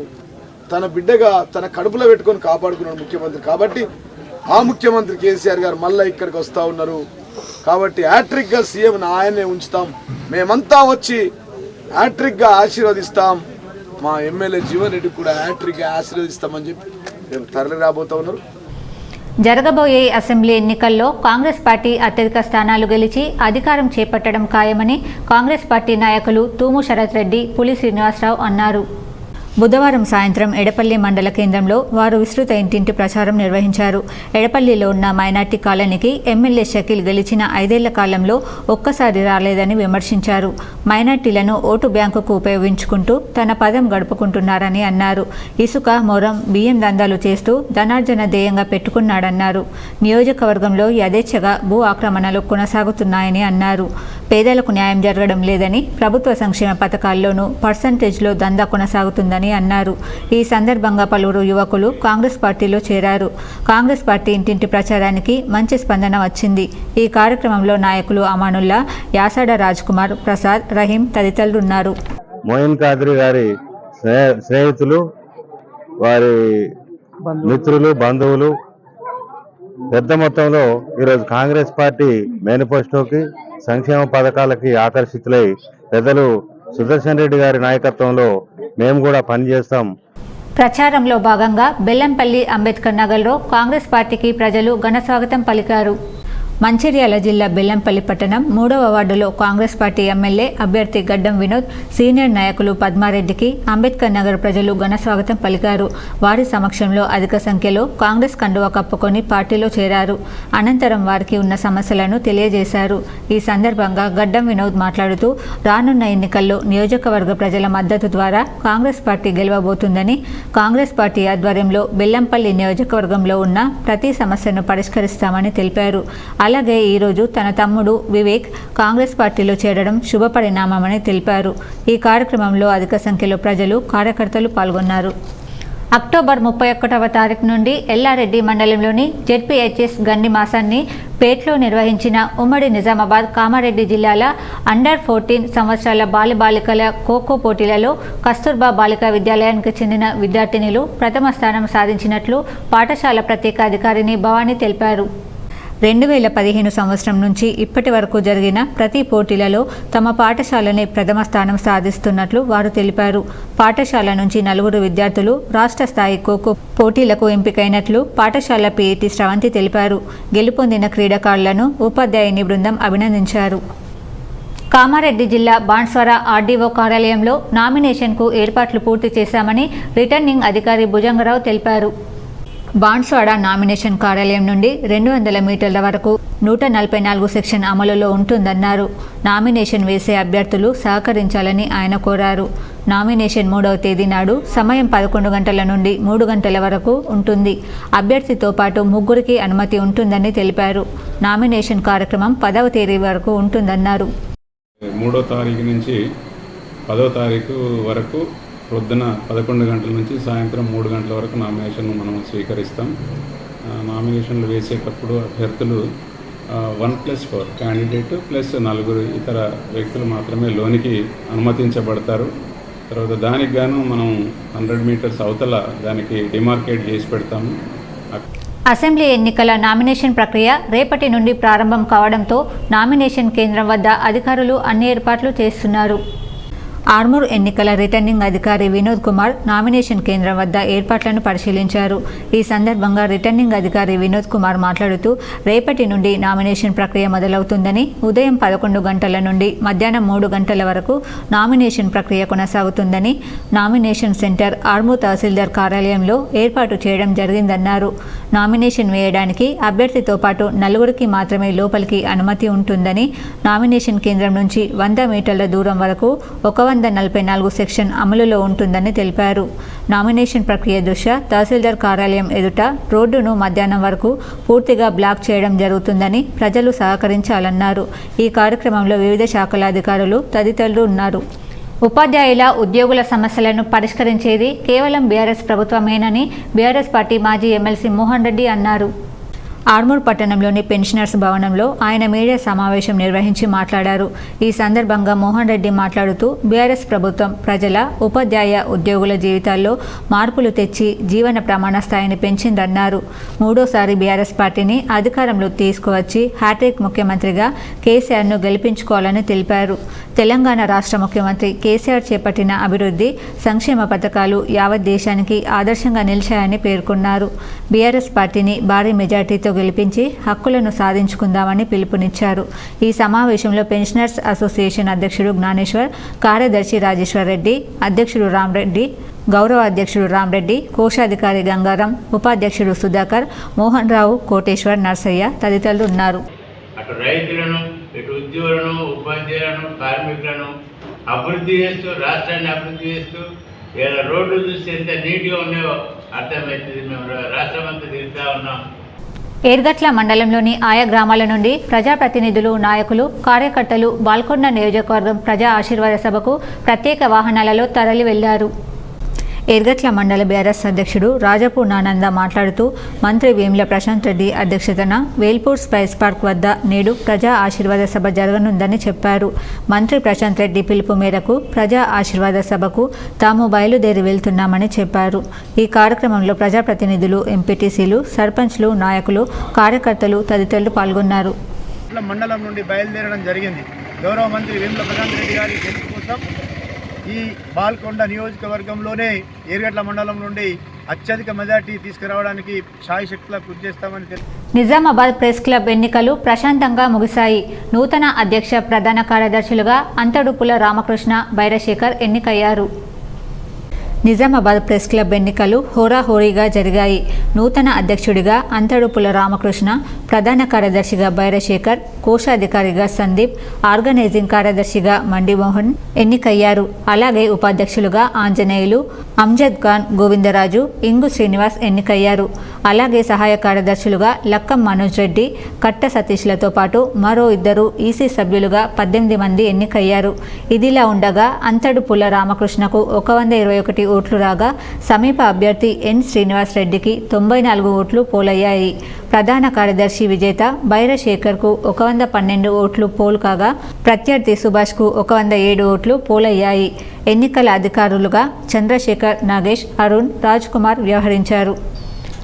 తన బిడ్డగా తన కడుపులో పెట్టుకొని కాపాడుకున్నాడు ముఖ్యమంత్రి. కాబట్టి ఆ ముఖ్యమంత్రి కేసీఆర్ గారు మళ్ళీ ఇక్కడికి వస్తూ ఉన్నారు. కాబట్టి హ్యాట్రిక్గా సీఎం ఆయనే ఉంచుతాం. మేమంతా వచ్చి హ్యాట్రిక్గా ఆశీర్వదిస్తాం. మా ఎమ్మెల్యే జీవన్ రెడ్డి కూడా హ్యాట్రిక్గా ఆశీర్వదిస్తామని చెప్పి మేము తరలి రాబోతూ ఉన్నారు. జరగబోయే అసెంబ్లీ ఎన్నికల్లో కాంగ్రెస్ పార్టీ అత్యధిక స్థానాలు గెలిచి అధికారం చేపట్టడం ఖాయమని కాంగ్రెస్ పార్టీ నాయకులు తూము శరత్ రెడ్డి, పులి శ్రీనివాసరావు అన్నారు. బుధవారం సాయంత్రం ఎడపల్లి మండల కేంద్రంలో వారు విస్తృత ఇంటింటి ప్రచారం నిర్వహించారు. ఎడపల్లిలో ఉన్న మైనార్టీ కాలనీకి ఎమ్మెల్యే షకీల్ గెలిచిన 5 ఏళ్ల కాలంలో ఒక్కసారి రాలేదని విమర్శించారు. మైనార్టీలను ఓటు బ్యాంకుకు ఉపయోగించుకుంటూ తన పదం గడుపుకుంటున్నారని అన్నారు. ఇసుక, మొరం, బియ్యం దందాలు చేస్తూ ధనార్జన ధ్యేయంగా పెట్టుకున్నాడన్నారు. నియోజకవర్గంలో యథేచ్ఛగా భూ ఆక్రమణలు కొనసాగుతున్నాయని అన్నారు. పేదలకు న్యాయం జరగడం లేదని, ప్రభుత్వ సంక్షేమ పథకాల్లోనూ పర్సంటేజ్లో దందా కొనసాగుతుందని అన్నారు. ఈ సందర్భంగా పలువురు యువకులు కాంగ్రెస్ పార్టీలో చేరారు. కాంగ్రెస్ పార్టీ ఇంటింటి ప్రచారానికి మంచి స్పందన వచ్చింది. ఈ కార్యక్రమంలో నాయకులు అమానుల్లా, యాసాడ రాజ్ కుమార్, ప్రసాద్, రహీం తదితరులు ఉన్నారు. మోయిన్ ఖాద్రి గారి స్నేహితులు, వారి మిత్రులు, బంధువులు పెద్ద మొత్తంలో ఈరోజు కాంగ్రెస్ పార్టీ మేనిఫెస్టోకి, సంక్షేమ పథకాలకి ఆకర్షితులై పెద్దలు సుదర్శన్ రెడ్డి గారి నాయకత్వంలో మేము కూడా పనిచేస్తాం. ప్రచారంలో భాగంగా బెల్లంపల్లి అంబేద్కర్ నగర్లో కాంగ్రెస్ పార్టీకి ప్రజలు ఘన స్వాగతం పలికారు. మంచిర్యాల జిల్లా బెల్లంపల్లి పట్టణం 3వ వార్డులో కాంగ్రెస్ పార్టీ ఎమ్మెల్యే అభ్యర్థి గడ్డం వినోద్, సీనియర్ నాయకులు పద్మారెడ్డికి అంబేద్కర్ నగర్ ప్రజలు ఘన స్వాగతం పలికారు. వారి సమక్షంలో అధిక సంఖ్యలో కాంగ్రెస్ కండువా కప్పుకొని పార్టీలో చేరారు. అనంతరం వారికి ఉన్న సమస్యలను తెలియజేశారు. ఈ సందర్భంగా గడ్డం వినోద్ మాట్లాడుతూ రానున్న ఎన్నికల్లో నియోజకవర్గ ప్రజల మద్దతు ద్వారా కాంగ్రెస్ పార్టీ గెలవబోతుందని, కాంగ్రెస్ పార్టీ ఆధ్వర్యంలో బెల్లంపల్లి నియోజకవర్గంలో ఉన్న ప్రతి సమస్యను పరిష్కరిస్తామని తెలిపారు. అలాగే ఈరోజు తన తమ్ముడు వివేక్ కాంగ్రెస్ పార్టీలో చేరడం శుభపరిణామమని తెలిపారు. ఈ కార్యక్రమంలో అధిక సంఖ్యలో ప్రజలు, కార్యకర్తలు పాల్గొన్నారు. అక్టోబర్ 31వ తారీఖు నుండి ఎల్లారెడ్డి మండలంలోని జెడ్పీహెచ్ఎస్ గండి మాసాన్ని పేట్లో నిర్వహించిన ఉమ్మడి నిజామాబాద్, కామారెడ్డి జిల్లాల అండర్ 14 సంవత్సరాల బాలికల ఖోఖో పోటీలలో కస్తూర్బా బాలికా విద్యాలయానికి చెందిన విద్యార్థినులు ప్రథమ స్థానం సాధించినట్లు పాఠశాల ప్రత్యేక అధికారిని భవానీ తెలిపారు. 2015 సంవత్సరం నుంచి ఇప్పటి వరకు జరిగిన ప్రతి పోటీలలో తమ పాఠశాలనే ప్రథమ స్థానం సాధిస్తున్నట్లు వారు తెలిపారు. పాఠశాల నుంచి 4 విద్యార్థులు రాష్ట్ర స్థాయి ఖోఖో పోటీలకు ఎంపికైనట్లు పాఠశాల పీఈటీ శ్రవంతి తెలిపారు. గెలుపొందిన క్రీడాకారులను ఉపాధ్యాయుని బృందం అభినందించారు. కామారెడ్డి జిల్లా బాన్స్వాడ ఆర్డీఓ కార్యాలయంలో నామినేషన్కు ఏర్పాట్లు పూర్తి చేశామని రిటర్నింగ్ అధికారి భుజంగరావు తెలిపారు. బాన్స్వాడ నామినేషన్ కార్యాలయం నుండి 200 మీటర్ల వరకు 144 సెక్షన్ అమలులో ఉంటుందన్నారు. నామినేషన్ వేసే అభ్యర్థులు సహకరించాలని ఆయన కోరారు. నామినేషన్ 3వ తేదీ నాడు సమయం 11 గంటల నుండి 3 గంటల వరకు ఉంటుంది. అభ్యర్థితో పాటు 3 అనుమతి ఉంటుందని తెలిపారు. నామినేషన్ కార్యక్రమం 10వ తేదీ వరకు ఉంటుందన్నారు. 3వ తారీఖు నుంచి 10వ తారీఖు వరకు పొద్దున 11 గంటల నుంచి సాయంత్రం 3 గంటల వరకు నామినేషన్ను మనం స్వీకరిస్తాం. నామినేషన్లు వేసేటప్పుడు అభ్యర్థులు 1+4 క్యాండిడేట్ ప్లస్ 4 ఇతర వ్యక్తులు మాత్రమే లోనికి అనుమతించబడతారు. తర్వాత దానికి గాను మనం 100 మీటర్స్ అవతల దానికి డిమార్కేట్ చేసి పెడతాము. అసెంబ్లీ ఎన్నికల నామినేషన్ ప్రక్రియ రేపటి నుండి ప్రారంభం కావడంతో నామినేషన్ కేంద్రం వద్ద అధికారులు అన్ని ఏర్పాట్లు చేస్తున్నారు. ఆర్మూర్ ఎన్నికల రిటర్నింగ్ అధికారి వినోద్ కుమార్ నామినేషన్ కేంద్రం వద్ద ఏర్పాట్లను పరిశీలించారు. ఈ సందర్భంగా రిటర్నింగ్ అధికారి వినోద్ కుమార్ మాట్లాడుతూ రేపటి నుండి నామినేషన్ ప్రక్రియ మొదలవుతుందని, ఉదయం 11 గంటల నుండి మధ్యాహ్నం 3 గంటల వరకు నామినేషన్ ప్రక్రియ కొనసాగుతుందని, నామినేషన్ సెంటర్ ఆర్మూర్ తహసీల్దార్ కార్యాలయంలో ఏర్పాటు చేయడం జరిగిందన్నారు. నామినేషన్ వేయడానికి అభ్యర్థితో పాటు 4 మాత్రమే లోపలికి అనుమతి ఉంటుందని, నామినేషన్ కేంద్రం నుంచి 100 మీటర్ల దూరం వరకు 144 సెక్షన్ అమలులో ఉంటుందని తెలిపారు. నామినేషన్ ప్రక్రియ దృష్ట్యా తహసీల్దార్ కార్యాలయం ఎదుట రోడ్డును మధ్యాహ్నం వరకు పూర్తిగా బ్లాక్ చేయడం జరుగుతుందని ప్రజలు సహకరించాలన్నారు. ఈ కార్యక్రమంలో వివిధ శాఖల అధికారులు తదితరులు ఉన్నారు. ఉపాధ్యాయుల ఉద్యోగుల సమస్యలను పరిష్కరించేది కేవలం బీఆర్ఎస్ ప్రభుత్వమేనని బీఆర్ఎస్ పార్టీ మాజీ ఎమ్మెల్సీ మోహన్ రెడ్డి అన్నారు. ఆర్మూర్ పట్టణంలోని పెన్షనర్స్ భవనంలో ఆయన మీడియా సమావేశం నిర్వహించి మాట్లాడారు. ఈ సందర్భంగా మోహన్ రెడ్డి మాట్లాడుతూ బీఆర్ఎస్ ప్రభుత్వం ప్రజల, ఉపాధ్యాయ, ఉద్యోగుల జీవితాల్లో మార్పులు తెచ్చి జీవన ప్రమాణ స్థాయిని పెంచిందన్నారు. 3వసారి బీఆర్ఎస్ పార్టీని అధికారంలో తీసుకువచ్చి హ్యాట్రిక్ ముఖ్యమంత్రిగా కేసీఆర్ను గెలిపించుకోవాలని తెలిపారు. తెలంగాణ రాష్ట్ర ముఖ్యమంత్రి కేసీఆర్ చేపట్టిన అభివృద్ధి, సంక్షేమ పథకాలు యావత్ దేశానికి ఆదర్శంగా నిలిచాయని పేర్కొన్నారు. బీఆర్ఎస్ పార్టీని భారీ మెజార్టీతో గెలిపించి హక్కులను సాధించుకుందామని పిలుపునిచ్చారు. ఈ సమావేశంలో పెన్షనర్స్ అసోసియేషన్ అధ్యక్షుడు జ్ఞానేశ్వర్, కార్యదర్శి రాజేశ్వర్ రెడ్డి, అధ్యక్షుడు రామరెడ్డి, గౌరవ అధ్యక్షుడు రామరెడ్డి, కోశాధికారి గంగారం, ఉపాధ్యక్షుడు సుధాకర్, మోహన్ రావు, కోటేశ్వర్, నర్సయ్య తదితరులు ఉన్నారు. అటు రైతులను, ఇటు ఉద్యోగులను, ఉపాధ్యాయులను, కార్మికులను అభివృద్ధి చేస్తూ, రాష్ట్రాన్ని అభివృద్ధి చేస్తూ, ఇలా రోడ్లు చూస్తే ఎంత నీట్గా ఉన్నాయో అర్థమవుతుంది. మేము రాష్ట్రం అంతా తిరుగుతూ ఉన్నాం. ఏర్గట్ల మండలంలోని ఆయా గ్రామాల నుండి ప్రజాప్రతినిధులు, నాయకులు, కార్యకర్తలు బాల్కొండ నియోజకవర్గం ప్రజా ఆశీర్వాద సభకు ప్రత్యేక వాహనాలలో తరలి వెళ్లారు. ఏర్గట్ల మండల బీఆర్ఎస్ అధ్యక్షుడు రాజపూర్ణానంద మాట్లాడుతూ మంత్రి వేముల ప్రశాంత్ రెడ్డి అధ్యక్షతన వేల్పూర్ స్పైస్ పార్క్ వద్ద నేడు ప్రజా ఆశీర్వాద సభ జరగనుందని చెప్పారు. మంత్రి ప్రశాంత్ రెడ్డి పిలుపు మేరకు ప్రజా ఆశీర్వాద సభకు తాము బయలుదేరి వెళ్తున్నామని చెప్పారు. ఈ కార్యక్రమంలో ప్రజాప్రతినిధులు, ఎంపీటీసీలు, సర్పంచ్లు, నాయకులు, కార్యకర్తలు తదితరులు పాల్గొన్నారు. మండలం నుండి బయలుదేరడం జరిగింది. గౌరవ మంత్రి వేముల ప్రశాంత్ రెడ్డి గారి గెలుపు కోసం ఈ బాల్కొండ నియోజకవర్గంలోనే ఏర్గట్ల మండలం నుండి అత్యధిక మెజార్టీ తీసుకురావడానికి శాయశక్తులా కృషి చేస్తామని నిజామాబాద్ ప్రెస్ క్లబ్ ఎన్నికలు ప్రశాంతంగా ముగిశాయి. నూతన అధ్యక్ష, ప్రధాన కార్యదర్శులుగా అంతడుపుల రామకృష్ణ, బైరశేఖర్ ఎన్నికయ్యారు. నిజామాబాద్ ప్రెస్ క్లబ్ ఎన్నికలు హోరాహోరీగా జరిగాయి. నూతన అధ్యక్షుడిగా అంతడుపుల రామకృష్ణ, ప్రధాన కార్యదర్శిగా బైరశేఖర్, కోశాధికారిగా సందీప్, ఆర్గనైజింగ్ కార్యదర్శిగా మండి మోహన్ ఎన్నికయ్యారు. అలాగే ఉపాధ్యక్షులుగా ఆంజనేయులు, అంజద్ ఖాన్, గోవిందరాజు, ఇంగు శ్రీనివాస్ ఎన్నికయ్యారు. అలాగే సహాయ కార్యదర్శులుగా లక్కం మనోజ్ రెడ్డి, కట్ట సతీష్లతో పాటు మరో 2 ఈసీ సభ్యులుగా 18 మంది ఎన్నికయ్యారు. ఇదిలా ఉండగా అంతడుపుల రామకృష్ణకు 121 ఓట్లు రాగా సమీప అభ్యర్థి ఎన్ శ్రీనివాస్ రెడ్డికి 94 ఓట్లు పోలయ్యాయి. ప్రధాన కార్యదర్శి విజేత బైరశేఖర్కు 112 ఓట్లు పోల్ కాగా ప్రత్యర్థి సుభాష్కు 107 ఓట్లు పోలయ్యాయి. ఎన్నికల అధికారులుగా చంద్రశేఖర్, నాగేష్, అరుణ్, రాజ్ కుమార్ వ్యవహరించారు.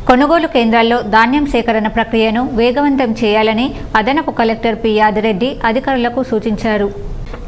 కొనుగోలు కేంద్రాల్లో ధాన్యం సేకరణ ప్రక్రియను వేగవంతం చేయాలని అదనపు కలెక్టర్ పి యాదిరెడ్డి అధికారులకు సూచించారు.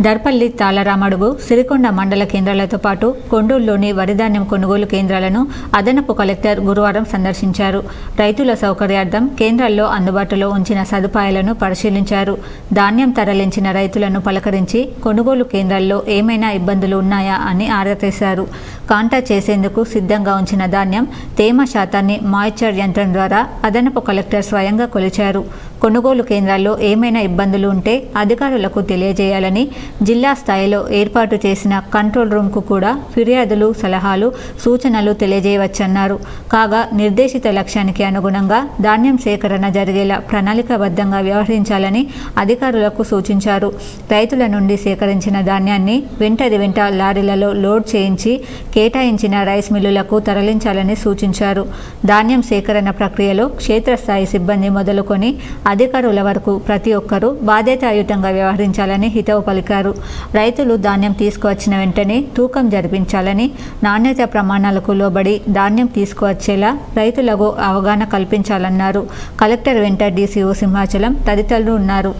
దర్పల్లి, తాళరామడుగు, సిరికొండ మండల కేంద్రాలతో పాటు కొండూరులోని వరిధాన్యం కొనుగోలు కేంద్రాలను అదనపు కలెక్టర్ గురువారం సందర్శించారు. రైతుల సౌకర్యార్థం కేంద్రాల్లో అందుబాటులో ఉంచిన సదుపాయాలను పరిశీలించారు. ధాన్యం తరలించిన రైతులను పలకరించి కొనుగోలు కేంద్రాల్లో ఏమైనా ఇబ్బందులు ఉన్నాయా అని ఆరా తీశారు. కాంటా చేసేందుకు సిద్ధంగా ఉంచిన ధాన్యం తేమ శాతాన్ని మాయిశ్చర్ యంత్రం ద్వారా అదనపు కలెక్టర్ స్వయంగా కొలిచారు. కొనుగోలు కేంద్రాల్లో ఏమైనా ఇబ్బందులు ఉంటే అధికారులకు తెలియజేయాలని, జిల్లా స్థాయిలో ఏర్పాటు చేసిన కంట్రోల్ రూమ్కు కూడా ఫిర్యాదులు, సలహాలు, సూచనలు తెలియజేయవచ్చన్నారు. కాగా నిర్దేశిత లక్ష్యానికి అనుగుణంగా ధాన్యం సేకరణ జరిగేలా ప్రణాళికాబద్ధంగా వ్యవహరించాలని అధికారులకు సూచించారు. రైతుల నుండి సేకరించిన ధాన్యాన్ని వెంట లారీలలో లోడ్ చేయించి కేటాయించిన రైస్ మిల్లులకు తరలించాలని సూచించారు. ధాన్యం సేకరణ ప్రక్రియలో క్షేత్రస్థాయి సిబ్బంది మొదలుకొని అధికారుల వరకు ప్రతి ఒక్కరూ బాధ్యతాయుతంగా వ్యవహరించాలని హితవు పలికారు. రైతులు ధాన్యం తీసుకువచ్చిన వెంటనే తూకం జరిపించాలని, నాణ్యత ప్రమాణాలకు లోబడి ధాన్యం తీసుకువచ్చేలా రైతులకు అవగాహన కల్పించాలన్నారు. కలెక్టర్ వెంట డీసీఓ సింహాచలం తదితరులు ఉన్నారు.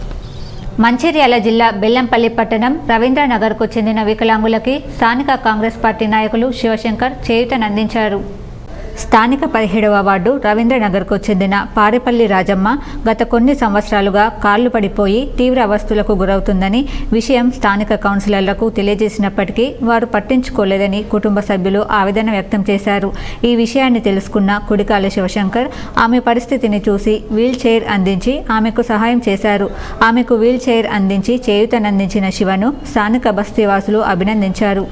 మంచిర్యాల జిల్లా బెల్లంపల్లి పట్టణం రవీంద్రనగర్కు చెందిన వికలాంగులకి స్థానిక కాంగ్రెస్ పార్టీ నాయకులు శివశంకర్ చేయూతనందించారు. స్థానిక 17వ వార్డు రవీంద్రనగర్కు చెందిన పారేపల్లి రాజమ్మ గత కొన్ని సంవత్సరాలుగా కాళ్లు పడిపోయి తీవ్ర అవస్థలకు గురవుతుందని విషయం స్థానిక కౌన్సిలర్లకు తెలియజేసినప్పటికీ వారు పట్టించుకోలేదని కుటుంబ సభ్యులు ఆవేదన వ్యక్తం చేశారు. ఈ విషయాన్ని తెలుసుకున్న కుడికాల శివశంకర్ ఆమె పరిస్థితిని చూసి వీల్ చైర్ అందించి ఆమెకు సహాయం చేశారు. ఆమెకు వీల్ చైర్ అందించి చేయూతనందించిన శివను స్థానిక బస్తీవాసులు అభినందించారు.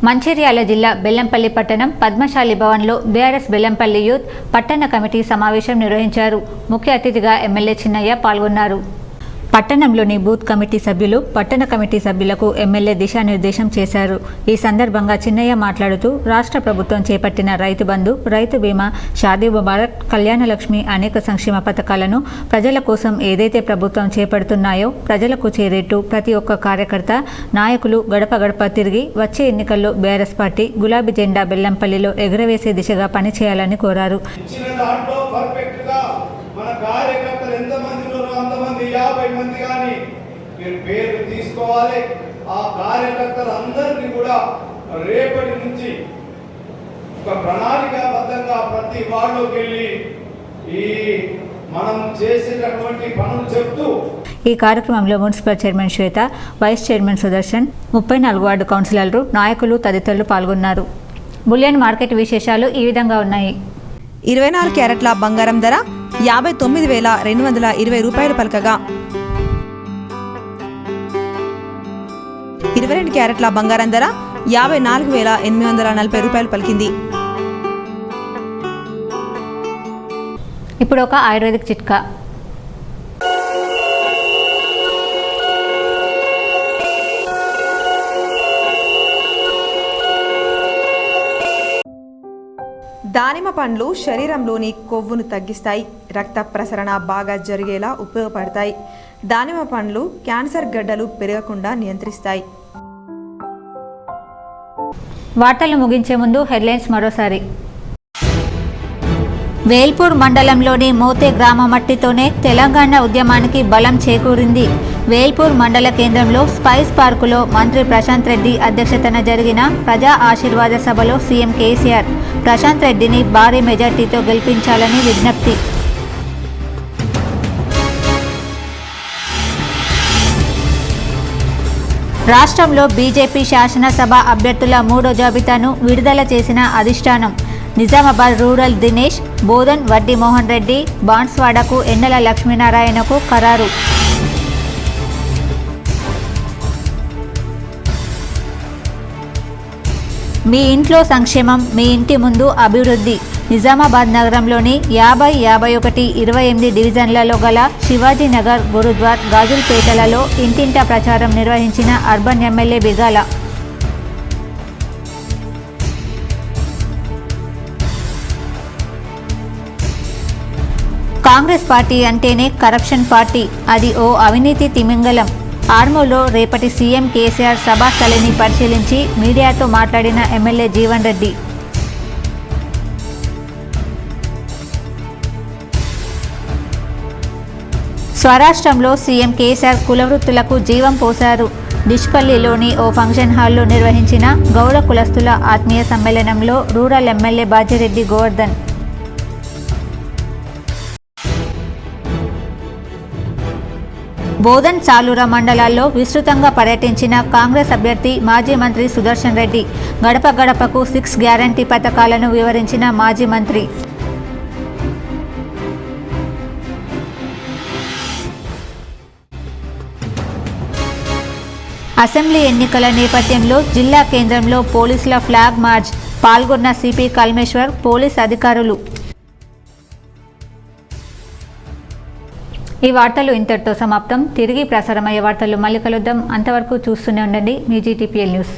మంచిర్యాల జిల్లా బెల్లంపల్లి పట్టణం పద్మశాలి భవన్లో బీఆర్ఎస్ బెల్లంపల్లి యూత్ పట్టణ కమిటీ సమావేశం నిర్వహించారు. ముఖ్య అతిథిగా ఎమ్మెల్యే చిన్నయ్య పాల్గొన్నారు. పట్టణంలోని బూత్ కమిటీ సభ్యులు, పట్టణ కమిటీ సభ్యులకు ఎమ్మెల్యే దిశానిర్దేశం చేశారు. ఈ సందర్భంగా చిన్నయ్య మాట్లాడుతూ రాష్ట్ర ప్రభుత్వం చేపట్టిన రైతు బంధు, రైతు బీమా, షాదీ ముబారక్, కళ్యాణలక్ష్మి అనేక సంక్షేమ పథకాలను ప్రజల కోసం ఏదైతే ప్రభుత్వం చేపడుతున్నాయో ప్రజలకు చేరేట్టు ప్రతి ఒక్క కార్యకర్త, నాయకులు గడప గడప తిరిగి వచ్చే ఎన్నికల్లో బీఆర్ఎస్ పార్టీ గులాబీ జెండా బెల్లంపల్లిలో ఎగురవేసే దిశగా పనిచేయాలని కోరారు. మన కార్యకర్తలు ఎంతమంది ఉన్నారో అంతమంది 50 మంది కానీ మీరు పేరు తీసుకోవాలి. ఆ కార్యకర్తలందరినీ కూడా రేపటి నుంచి ఒక ప్రణాళికాబద్ధంగా ప్రతి వార్డులోకి వెళ్ళి ఈ మనం చేసేటటువంటి పనులు చెప్తూ ఈ కార్యక్రమంలో మున్సిపల్ చైర్మన్ శ్వేత, వైస్ చైర్మన్ సుదర్శన్, 34 వార్డు కౌన్సిలర్లు, నాయకులు తదితరులు పాల్గొన్నారు. బులియన్ మార్కెట్ విశేషాలు ఈ విధంగా ఉన్నాయి. 24 క్యారెట్ల బంగారం ధర 59,220 రూపాయలు పలకగా 22 క్యారెట్ల బంగారం ధర 54,840 రూపాయలు పలికింది. ఇప్పుడు ఒక ఆయుర్వేదిక్ చిట్కా. దానిమ్మ పండ్లు శరీరంలోని కొవ్వును తగ్గిస్తాయి, రక్త ప్రసరణ బాగా జరిగేలా ఉపయోగపడతాయి. దానిమ్మ పండ్లు క్యాన్సర్ గడ్డలు పెరగకుండా నియంత్రిస్తాయి. వార్తలు ముగించే ముందు హెడ్లైన్స్ మరోసారి. వేల్పూర్ మండలంలోని మోతే గ్రామ మట్టితోనే తెలంగాణ ఉద్యమానికి బలం చేకూరింది. వేల్పూర్ మండల కేంద్రంలో స్పైస్ పార్కులో మంత్రి ప్రశాంత్ రెడ్డి అధ్యక్షతన జరిగిన ప్రజా ఆశీర్వాద సభలో సీఎం కేసీఆర్ ప్రశాంత్ రెడ్డిని భారీ మెజార్టీతో గెలిపించాలని విజ్ఞప్తి. రాష్ట్రంలో బీజేపీ శాసనసభ అభ్యర్థుల 3వ జాబితాను విడుదల చేసిన అధిష్టానం. నిజామాబాద్ రూరల్ దినేష్, బోధన్ వడ్డీ మోహన్ రెడ్డి, బాన్స్వాడకు ఎన్నెల లక్ష్మీనారాయణకు ఖరారు. మీ ఇంట్లో సంక్షేమం, మీ ఇంటి ముందు అభివృద్ధి. నిజామాబాద్ నగరంలోని 50, 51, 28 డివిజన్లలో గల శివాజీనగర్, గురుద్వార్, గాజుల్పేటలలో ఇంటింటా ప్రచారం నిర్వహించిన urban MLA Bigala. Congress party అంటేనే కరప్షన్ పార్టీ, అది ఓ అవినీతి తిమింగలం. ఆర్మూర్లో రేపటి సీఎం కేసీఆర్ సభాస్థలిని పరిశీలించి మీడియాతో మాట్లాడిన ఎమ్మెల్యే జీవన్ రెడ్డి. స్వరాష్ట్రంలో సీఎం కేసీఆర్ కులవృత్తులకు జీవం పోశారు. డిష్పల్లిలోని ఓ ఫంక్షన్ హాల్లో నిర్వహించిన గౌడ కులస్తుల ఆత్మీయ సమ్మేళనంలో రూరల్ ఎమ్మెల్యే బాజిరెడ్డి గోవర్ధన్. బోధన్ చాలూర మండలాల్లో విస్తృతంగా పర్యటించిన కాంగ్రెస్ అభ్యర్థి మాజీ మంత్రి సుదర్శన్ రెడ్డి. గడప గడపకు 6 గ్యారంటీ పథకాలను వివరించిన మాజీ మంత్రి. అసెంబ్లీ ఎన్నికల నేపథ్యంలో జిల్లా కేంద్రంలో పోలీసుల ఫ్లాగ్ మార్చ్. పాల్గొన్న సిపి కల్మేశ్వర్, పోలీస్ అధికారులు. ఈ వార్తలు ఇంతటితో సమాప్తం. తిరిగి ప్రసారమయ్యే వార్తలు మళ్ళీ కలుద్దాం. అంతవరకు చూస్తూనే ఉండండి మీ GTPL న్యూస్.